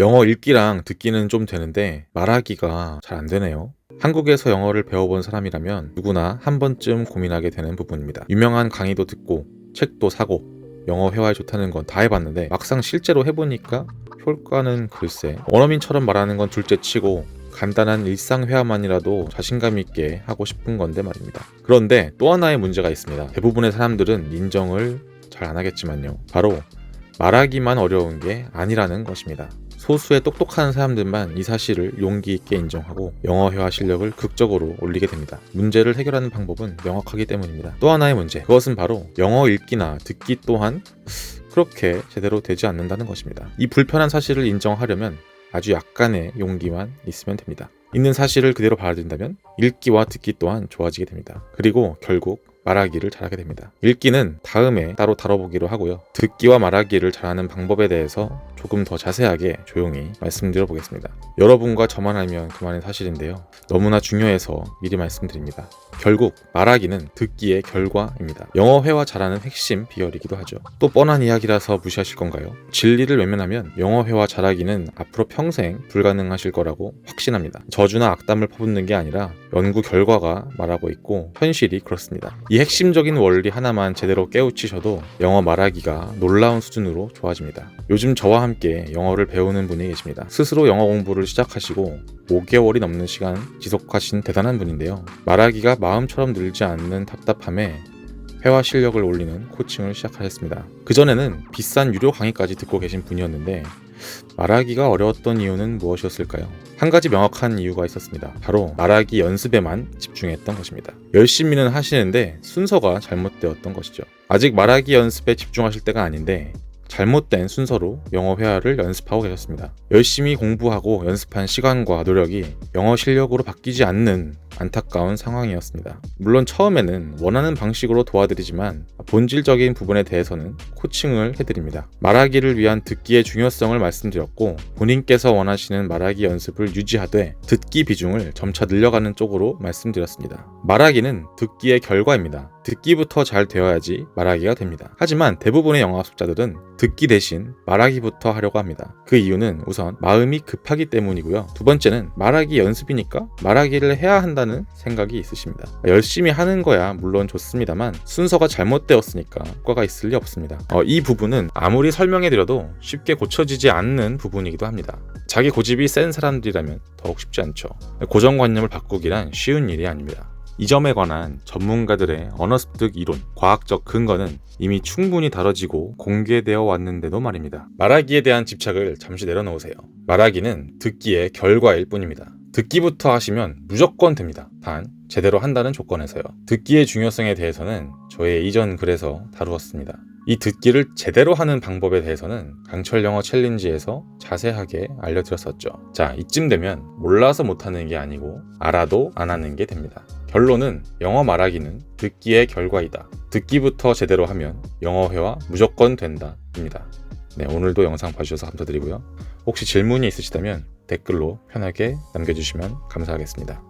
영어 읽기랑 듣기는 좀 되는데 말하기가 잘 안 되네요. 한국에서 영어를 배워본 사람이라면 누구나 한 번쯤 고민하게 되는 부분입니다. 유명한 강의도 듣고 책도 사고 영어 회화에 좋다는 건 다 해봤는데 막상 실제로 해보니까 효과는 글쎄, 원어민처럼 말하는 건 둘째치고 간단한 일상 회화만이라도 자신감 있게 하고 싶은 건데 말입니다. 그런데 또 하나의 문제가 있습니다. 대부분의 사람들은 인정을 잘 안 하겠지만요. 바로 말하기만 어려운 게 아니라는 것입니다. 소수의 똑똑한 사람들만 이 사실을 용기 있게 인정하고 영어 회화 실력을 극적으로 올리게 됩니다. 문제를 해결하는 방법은 명확하기 때문입니다. 또 하나의 문제, 그것은 바로 영어 읽기나 듣기 또한 그렇게 제대로 되지 않는다는 것입니다. 이 불편한 사실을 인정하려면 아주 약간의 용기만 있으면 됩니다. 있는 사실을 그대로 받아들인다면 읽기와 듣기 또한 좋아지게 됩니다. 그리고 결국 말하기를 잘하게 됩니다. 읽기는 다음에 따로 다뤄보기로 하고요. 듣기와 말하기를 잘하는 방법에 대해서 조금 더 자세하게 조용히 말씀드려 보겠습니다. 여러분과 저만 알면 그만의 사실인데요. 너무나 중요해서 미리 말씀드립니다. 결국 말하기는 듣기의 결과입니다. 영어 회화 잘하는 핵심 비결이기도 하죠. 또 뻔한 이야기라서 무시하실 건가요? 진리를 외면하면 영어 회화 잘하기는 앞으로 평생 불가능하실 거라고 확신합니다. 저주나 악담을 퍼붓는 게 아니라 연구 결과가 말하고 있고 현실이 그렇습니다. 이 핵심적인 원리 하나만 제대로 깨우치셔도 영어 말하기가 놀라운 수준으로 좋아집니다. 요즘 저와 함께 영어를 배우는 분이 계십니다. 스스로 영어 공부를 시작하시고 5개월이 넘는 시간 지속하신 대단한 분인데요. 말하기가 마음처럼 늘지 않는 답답함에 회화 실력을 올리는 코칭을 시작하셨습니다. 그전에는 비싼 유료 강의까지 듣고 계신 분이었는데 말하기가 어려웠던 이유는 무엇이었을까요? 한 가지 명확한 이유가 있었습니다. 바로 말하기 연습에만 집중했던 것입니다. 열심히는 하시는데 순서가 잘못되었던 것이죠. 아직 말하기 연습에 집중하실 때가 아닌데 잘못된 순서로 영어 회화를 연습하고 계셨습니다. 열심히 공부하고 연습한 시간과 노력이 영어 실력으로 바뀌지 않는 안타까운 상황이었습니다. 물론 처음에는 원하는 방식으로 도와드리지만 본질적인 부분에 대해서는 코칭을 해드립니다. 말하기를 위한 듣기의 중요성을 말씀드렸고 본인께서 원하시는 말하기 연습을 유지하되 듣기 비중을 점차 늘려가는 쪽으로 말씀드렸습니다. 말하기는 듣기의 결과입니다. 듣기부터 잘 되어야지 말하기가 됩니다. 하지만 대부분의 영어 학습자들은 듣기 대신 말하기부터 하려고 합니다. 그 이유는 우선 마음이 급하기 때문이고요. 두 번째는 말하기 연습이니까 말하기를 해야 한다는 생각이 있으십니다. 열심히 하는 거야 물론 좋습니다만 순서가 잘못되었으니까 효과가 있을 리 없습니다. 이 부분은 아무리 설명해드려도 쉽게 고쳐지지 않는 부분이기도 합니다. 자기 고집이 센 사람들이라면 더욱 쉽지 않죠. 고정관념을 바꾸기란 쉬운 일이 아닙니다. 이 점에 관한 전문가들의 언어 습득 이론, 과학적 근거는 이미 충분히 다뤄지고 공개되어 왔는데도 말입니다. 말하기에 대한 집착을 잠시 내려놓으세요. 말하기는 듣기의 결과일 뿐입니다. 듣기부터 하시면 무조건 됩니다. 단, 제대로 한다는 조건에서요. 듣기의 중요성에 대해서는 저의 이전 글에서 다루었습니다. 이 듣기를 제대로 하는 방법에 대해서는 강철 영어 챌린지에서 자세하게 알려드렸었죠. 자, 이쯤 되면 몰라서 못하는 게 아니고 알아도 안 하는 게 됩니다. 결론은 영어 말하기는 듣기의 결과이다. 듣기부터 제대로 하면 영어 회화 무조건 된다 입니다. 네, 오늘도 영상 봐주셔서 감사드리고요. 혹시 질문이 있으시다면 댓글로 편하게 남겨주시면 감사하겠습니다.